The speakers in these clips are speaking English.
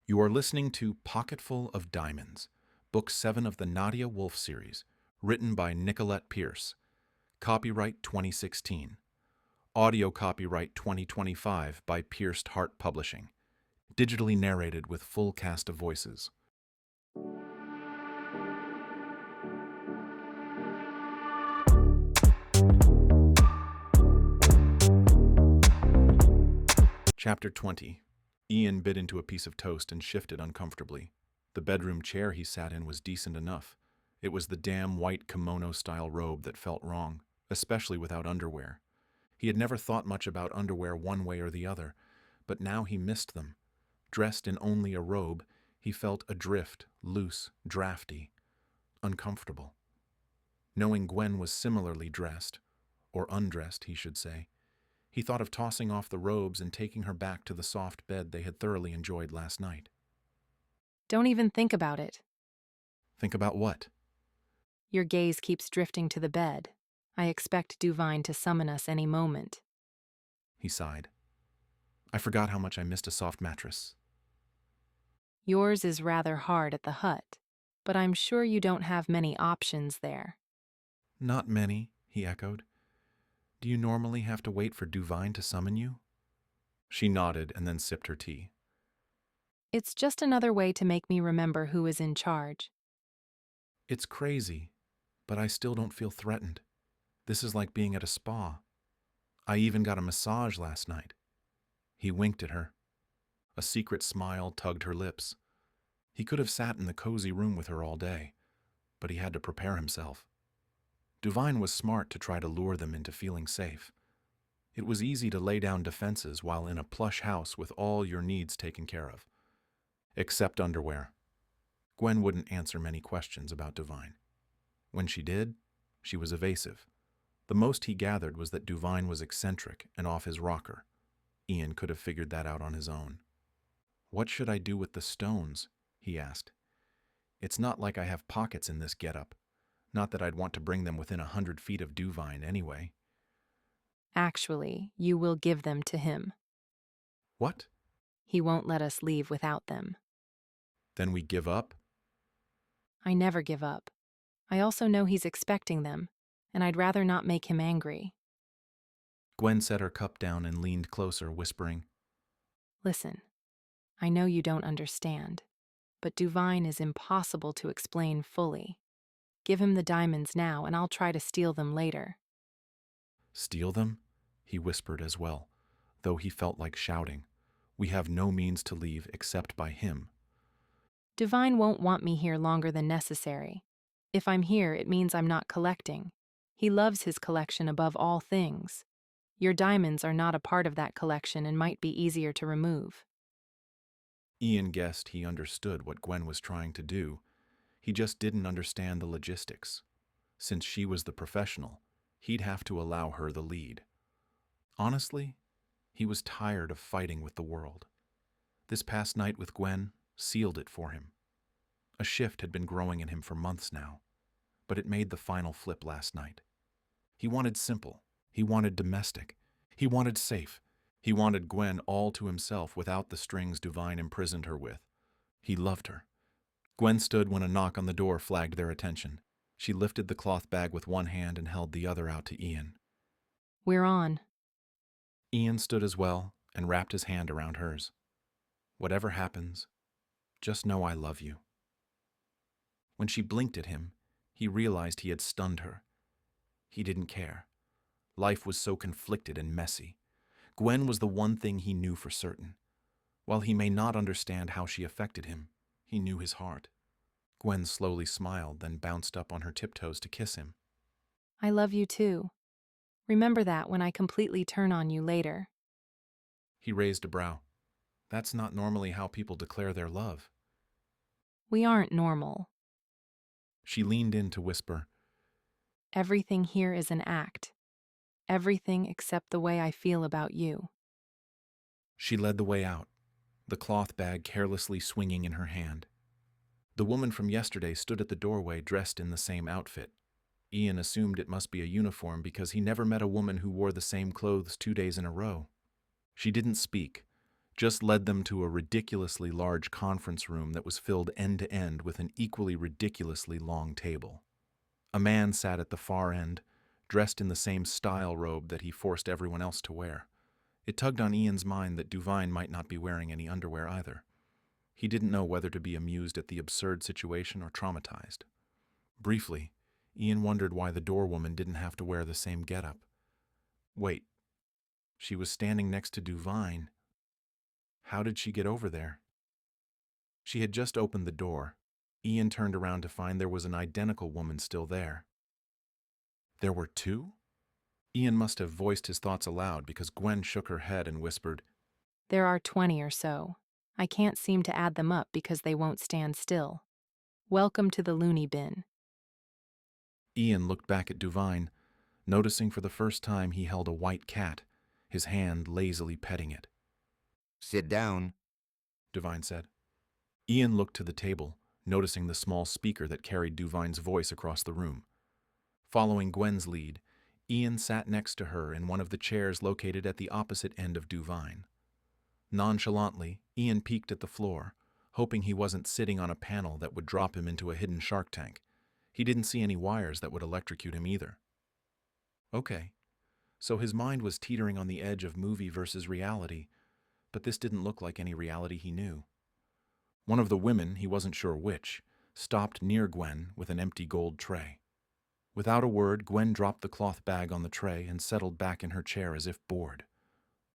You are listening to Pocketful of Diamonds, Book 7 of the Nadia Wolf series, written by Nicolette Pierce. Copyright 2016. Audio copyright 2025 by Pierced Heart Publishing. Digitally narrated with full cast of voices. Chapter 20. Ian bit into a piece of toast and shifted uncomfortably. The bedroom chair he sat in was decent enough. It was the damn white kimono-style robe that felt wrong, especially without underwear. He had never thought much about underwear one way or the other, but now he missed them. Dressed in only a robe, he felt adrift, loose, drafty, uncomfortable. Knowing Gwen was similarly dressed, or undressed, he should say, he thought of tossing off the robes and taking her back to the soft bed they had thoroughly enjoyed last night. Don't even think about it. Think about what? Your gaze keeps drifting to the bed. I expect Duvine to summon us any moment. He sighed. I forgot how much I missed a soft mattress. Yours is rather hard at the hut, but I'm sure you don't have many options there. Not many, he echoed. Do you normally have to wait for Duvine to summon you? She nodded and then sipped her tea. It's just another way to make me remember who is in charge. It's crazy, but I still don't feel threatened. This is like being at a spa. I even got a massage last night. He winked at her. A secret smile tugged her lips. He could have sat in the cozy room with her all day, but he had to prepare himself. Duvine was smart to try to lure them into feeling safe. It was easy to lay down defenses while in a plush house with all your needs taken care of. Except underwear. Gwen wouldn't answer many questions about Duvine. When she did, she was evasive. The most he gathered was that Duvine was eccentric and off his rocker. Ian could have figured that out on his own. What should I do with the stones? He asked. It's not like I have pockets in this getup. Not that I'd want to bring them within 100 feet of Duvine anyway. Actually, you will give them to him. What? He won't let us leave without them. Then we give up? I never give up. I also know he's expecting them, and I'd rather not make him angry. Gwen set her cup down and leaned closer, whispering, Listen, I know you don't understand, but Duvine is impossible to explain fully. Give him the diamonds now, and I'll try to steal them later. Steal them? He whispered as well, though he felt like shouting. We have no means to leave except by him. Duvine won't want me here longer than necessary. If I'm here, it means I'm not collecting. He loves his collection above all things. Your diamonds are not a part of that collection and might be easier to remove. Ian guessed he understood what Gwen was trying to do. He just didn't understand the logistics. Since she was the professional, he'd have to allow her the lead. Honestly, he was tired of fighting with the world. This past night with Gwen sealed it for him. A shift had been growing in him for months now, but it made the final flip last night. He wanted simple. He wanted domestic. He wanted safe. He wanted Gwen all to himself without the strings Duvine imprisoned her with. He loved her. Gwen stood when a knock on the door flagged their attention. She lifted the cloth bag with one hand and held the other out to Ian. We're on. Ian stood as well and wrapped his hand around hers. Whatever happens, just know I love you. When she blinked at him, he realized he had stunned her. He didn't care. Life was so conflicted and messy. Gwen was the one thing he knew for certain. While he may not understand how she affected him, he knew his heart. Gwen slowly smiled, then bounced up on her tiptoes to kiss him. I love you too. Remember that when I completely turn on you later. He raised a brow. That's not normally how people declare their love. We aren't normal. She leaned in to whisper, Everything here is an act. Everything except the way I feel about you. She led the way out, the cloth bag carelessly swinging in her hand. The woman from yesterday stood at the doorway dressed in the same outfit. Ian assumed it must be a uniform because he never met a woman who wore the same clothes 2 days in a row. She didn't speak, just led them to a ridiculously large conference room that was filled end to end with an equally ridiculously long table. A man sat at the far end, dressed in the same style robe that he forced everyone else to wear. It tugged on Ian's mind that Duvine might not be wearing any underwear either. He didn't know whether to be amused at the absurd situation or traumatized. Briefly, Ian wondered why the doorwoman didn't have to wear the same getup. Wait, she was standing next to Duvine. How did she get over there? She had just opened the door. Ian turned around to find there was an identical woman still there. There were two? Ian must have voiced his thoughts aloud because Gwen shook her head and whispered, There are 20 or so. I can't seem to add them up because they won't stand still. Welcome to the loony bin. Ian looked back at Duvine, noticing for the first time he held a white cat, his hand lazily petting it. Sit down, Duvine said. Ian looked to the table, noticing the small speaker that carried Duvine's voice across the room. Following Gwen's lead, Ian sat next to her in one of the chairs located at the opposite end of Duvine. Nonchalantly, Ian peeked at the floor, hoping he wasn't sitting on a panel that would drop him into a hidden shark tank. He didn't see any wires that would electrocute him either. Okay, so his mind was teetering on the edge of movie versus reality, but this didn't look like any reality he knew. One of the women, he wasn't sure which, stopped near Gwen with an empty gold tray. Without a word, Gwen dropped the cloth bag on the tray and settled back in her chair as if bored.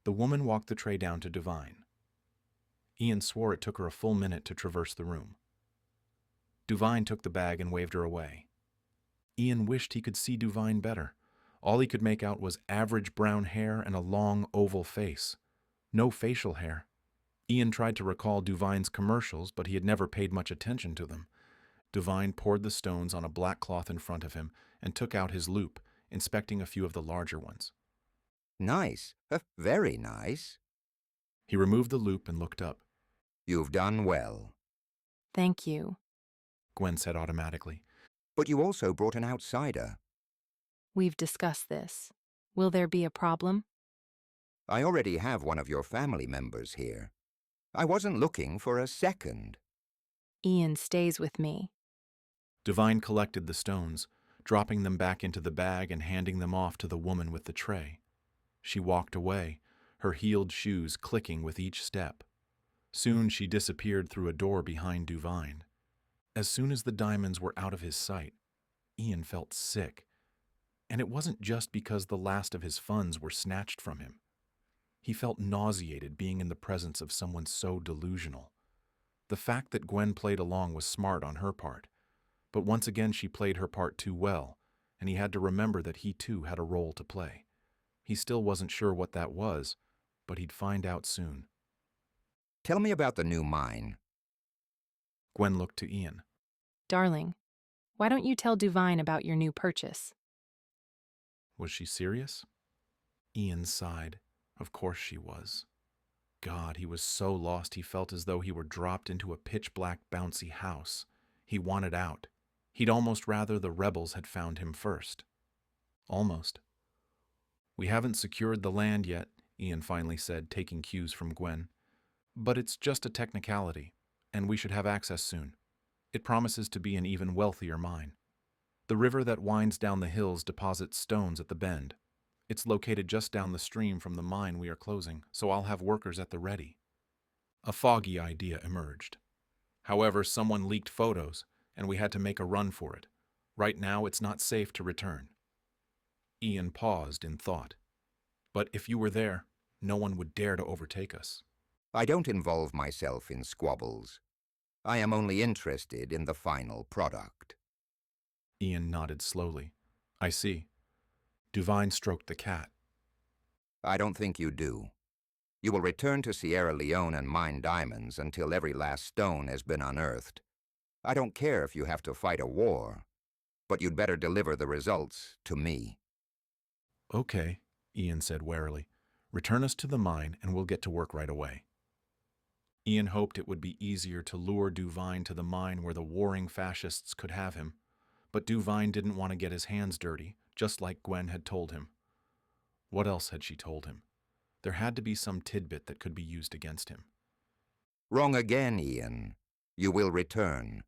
The woman walked the tray down to Duvine. Ian swore it took her a full minute to traverse the room. Duvine took the bag and waved her away. Ian wished he could see Duvine better. All he could make out was average brown hair and a long, oval face. No facial hair. Ian tried to recall Duvine's commercials, but he had never paid much attention to them. Duvine poured the stones on a black cloth in front of him and took out his loupe, inspecting a few of the larger ones. Nice. Very nice. He removed the loupe and looked up. You've done well. Thank you. Gwen said automatically. But you also brought an outsider. We've discussed this. Will there be a problem? I already have one of your family members here. I wasn't looking for a second. Ian stays with me. Duvine collected the stones, dropping them back into the bag and handing them off to the woman with the tray. She walked away, her heeled shoes clicking with each step. Soon she disappeared through a door behind Duvine. As soon as the diamonds were out of his sight, Ian felt sick. And it wasn't just because the last of his funds were snatched from him. He felt nauseated being in the presence of someone so delusional. The fact that Gwen played along was smart on her part, but once again she played her part too well, and he had to remember that he too had a role to play. He still wasn't sure what that was, but he'd find out soon. Tell me about the new mine. Gwen looked to Ian. Darling, why don't you tell Duvine about your new purchase? Was she serious? Ian sighed. Of course she was. God, he was so lost he felt as though he were dropped into a pitch-black bouncy house. He wanted out. He'd almost rather the rebels had found him first. Almost. We haven't secured the land yet, Ian finally said, taking cues from Gwen. But it's just a technicality, and we should have access soon. It promises to be an even wealthier mine. The river that winds down the hills deposits stones at the bend. It's located just down the stream from the mine we are closing, so I'll have workers at the ready. A foggy idea emerged. However, someone leaked photos, and we had to make a run for it. Right now, it's not safe to return. Ian paused in thought. But if you were there, no one would dare to overtake us. I don't involve myself in squabbles. I am only interested in the final product. Ian nodded slowly. I see. Duvine stroked the cat. I don't think you do. You will return to Sierra Leone and mine diamonds until every last stone has been unearthed. I don't care if you have to fight a war, but you'd better deliver the results to me. Okay, Ian said warily. Return us to the mine and we'll get to work right away. Ian hoped it would be easier to lure Duvine to the mine where the warring fascists could have him, but Duvine didn't want to get his hands dirty, just like Gwen had told him. What else had she told him? There had to be some tidbit that could be used against him. Wrong again, Ian. You will return.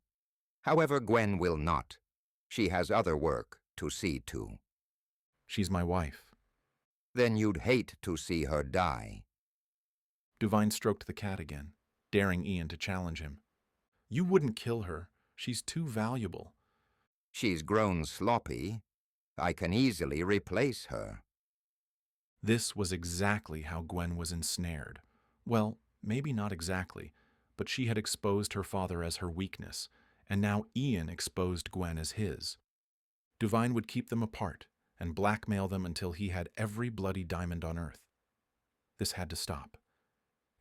However, Gwen will not. She has other work to see to. She's my wife. Then you'd hate to see her die. Duvine stroked the cat again, daring Ian to challenge him. You wouldn't kill her. She's too valuable. She's grown sloppy. I can easily replace her. This was exactly how Gwen was ensnared. Well, maybe not exactly, but she had exposed her father as her weakness, and now Ian exposed Gwen as his. Duvine would keep them apart and blackmail them until he had every bloody diamond on earth. This had to stop.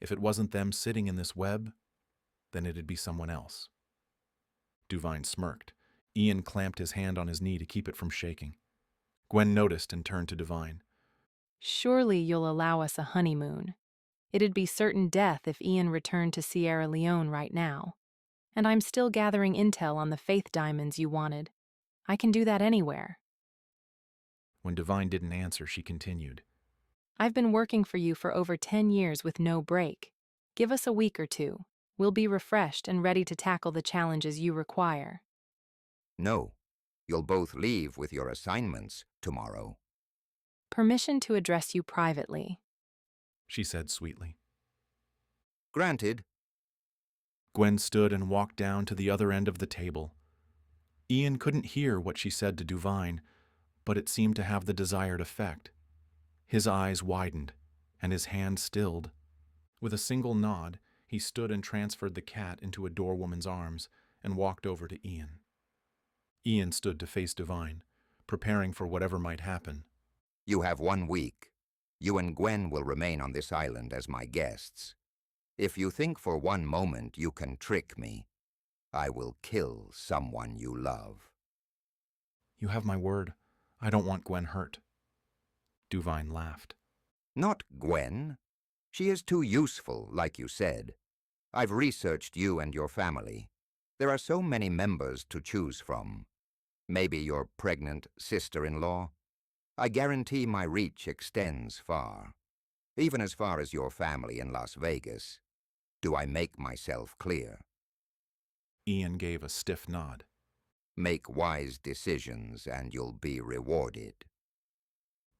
If it wasn't them sitting in this web, then it'd be someone else. Duvine smirked. Ian clamped his hand on his knee to keep it from shaking. Gwen noticed and turned to Duvine. Surely you'll allow us a honeymoon. It'd be certain death if Ian returned to Sierra Leone right now. And I'm still gathering intel on the faith diamonds you wanted. I can do that anywhere. When Duvine didn't answer, she continued. I've been working for you for over 10 years with no break. Give us a week or two. We'll be refreshed and ready to tackle the challenges you require. No. You'll both leave with your assignments tomorrow. Permission to address you privately. She said sweetly. Granted. Gwen stood and walked down to the other end of the table. Ian couldn't hear what she said to Duvine, but it seemed to have the desired effect. His eyes widened, and his hand stilled. With a single nod, he stood and transferred the cat into a doorwoman's arms and walked over to Ian. Ian stood to face Duvine, preparing for whatever might happen. You have 1 week. You and Gwen will remain on this island as my guests. If you think for one moment you can trick me, I will kill someone you love. You have my word. I don't want Gwen hurt. Duvine laughed. Not Gwen. She is too useful, like you said. I've researched you and your family. There are so many members to choose from. Maybe your pregnant sister-in-law. I guarantee my reach extends far. Even as far as your family in Las Vegas. Do I make myself clear? Ian gave a stiff nod. Make wise decisions and you'll be rewarded.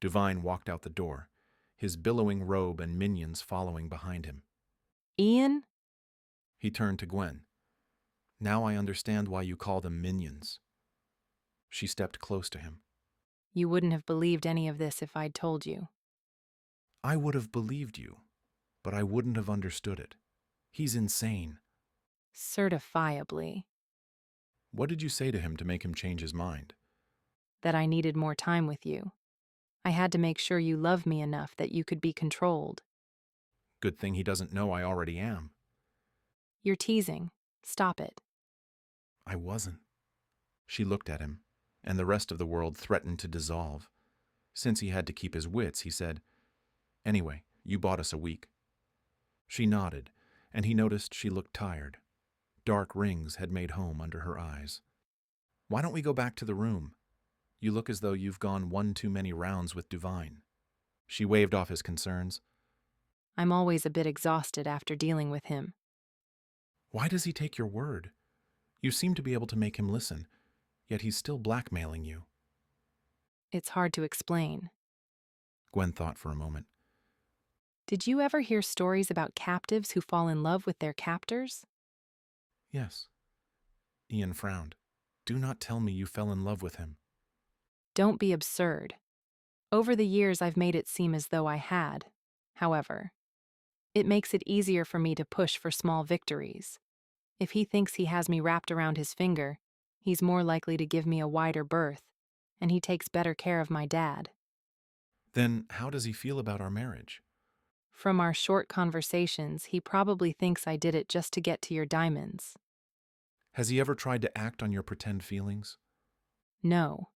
Duvine walked out the door, his billowing robe and minions following behind him. Ian? He turned to Gwen. Now I understand why you call them minions. She stepped close to him. You wouldn't have believed any of this if I'd told you. I would have believed you, but I wouldn't have understood it. He's insane. Certifiably. What did you say to him to make him change his mind? That I needed more time with you. I had to make sure you love me enough that you could be controlled. Good thing he doesn't know I already am. You're teasing. Stop it. I wasn't. She looked at him, and the rest of the world threatened to dissolve. Since he had to keep his wits, he said, Anyway, you bought us a week. She nodded, and he noticed she looked tired. Dark rings had made home under her eyes. Why don't we go back to the room? You look as though you've gone one too many rounds with Duvine. She waved off his concerns. I'm always a bit exhausted after dealing with him. Why does he take your word? You seem to be able to make him listen, yet he's still blackmailing you. It's hard to explain. Gwen thought for a moment. Did you ever hear stories about captives who fall in love with their captors? Yes. Ian frowned. Do not tell me you fell in love with him. Don't be absurd. Over the years, I've made it seem as though I had. However, it makes it easier for me to push for small victories. If he thinks he has me wrapped around his finger, he's more likely to give me a wider berth, and he takes better care of my dad. Then how does he feel about our marriage? From our short conversations, he probably thinks I did it just to get to your diamonds. Has he ever tried to act on your pretend feelings? No.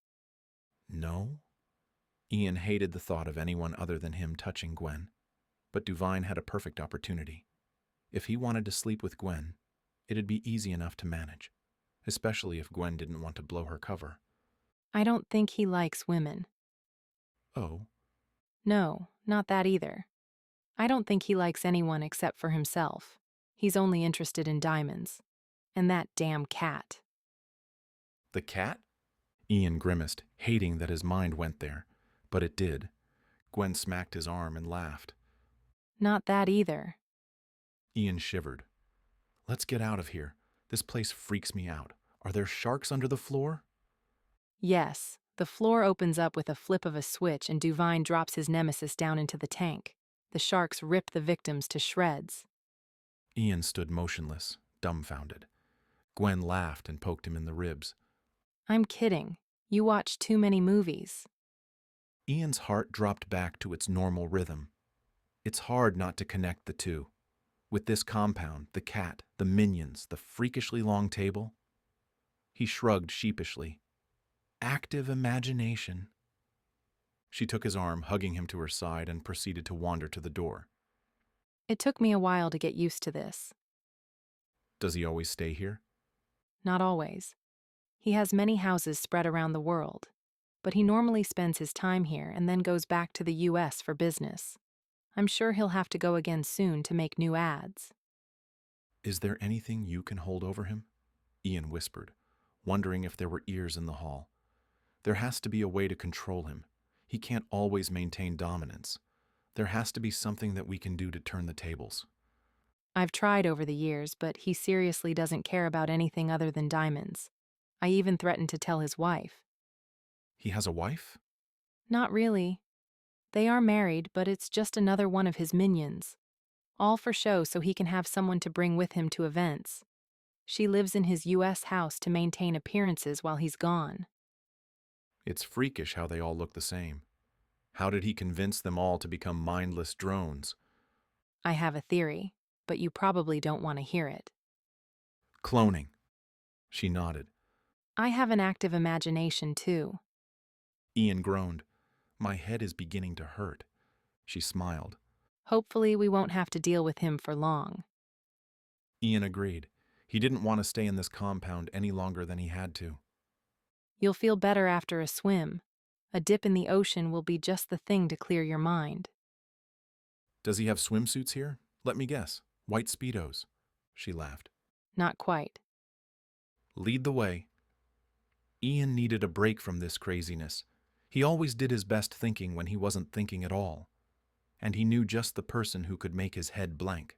No? Ian hated the thought of anyone other than him touching Gwen, but Duvine had a perfect opportunity. If he wanted to sleep with Gwen, it'd be easy enough to manage, especially if Gwen didn't want to blow her cover. I don't think he likes women. Oh, No, not that either. I don't think he likes anyone except for himself. He's only interested in diamonds. And that damn cat. The cat? Ian grimaced, hating that his mind went there. But it did. Gwen smacked his arm and laughed. Not that either. Ian shivered. Let's get out of here. This place freaks me out. Are there sharks under the floor? Yes, the floor opens up with a flip of a switch and Duvine drops his nemesis down into the tank. The sharks rip the victims to shreds. Ian stood motionless, dumbfounded. Gwen laughed and poked him in the ribs. I'm kidding. You watch too many movies. Ian's heart dropped back to its normal rhythm. It's hard not to connect the two. With this compound, the cat, the minions, the freakishly long table. He shrugged sheepishly. Active imagination. She took his arm, hugging him to her side, and proceeded to wander to the door. It took me a while to get used to this. Does he always stay here? Not always. He has many houses spread around the world, but he normally spends his time here and then goes back to the US for business. I'm sure he'll have to go again soon to make new ads. Is there anything you can hold over him? Ian whispered, wondering if there were ears in the hall. There has to be a way to control him. He can't always maintain dominance. There has to be something that we can do to turn the tables. I've tried over the years, but he seriously doesn't care about anything other than diamonds. I even threatened to tell his wife. He has a wife? Not really. They are married, but it's just another one of his minions. All for show so he can have someone to bring with him to events. She lives in his US house to maintain appearances while he's gone. It's freakish how they all look the same. How did he convince them all to become mindless drones? I have a theory, but you probably don't want to hear it. Cloning. She nodded. I have an active imagination, too. Ian groaned. My head is beginning to hurt. She smiled. Hopefully we won't have to deal with him for long. Ian agreed. He didn't want to stay in this compound any longer than he had to. You'll feel better after a swim. A dip in the ocean will be just the thing to clear your mind. Does he have swimsuits here? Let me guess. White Speedos. She laughed. Not quite. Lead the way. Ian needed a break from this craziness. He always did his best thinking when he wasn't thinking at all. And he knew just the person who could make his head blank.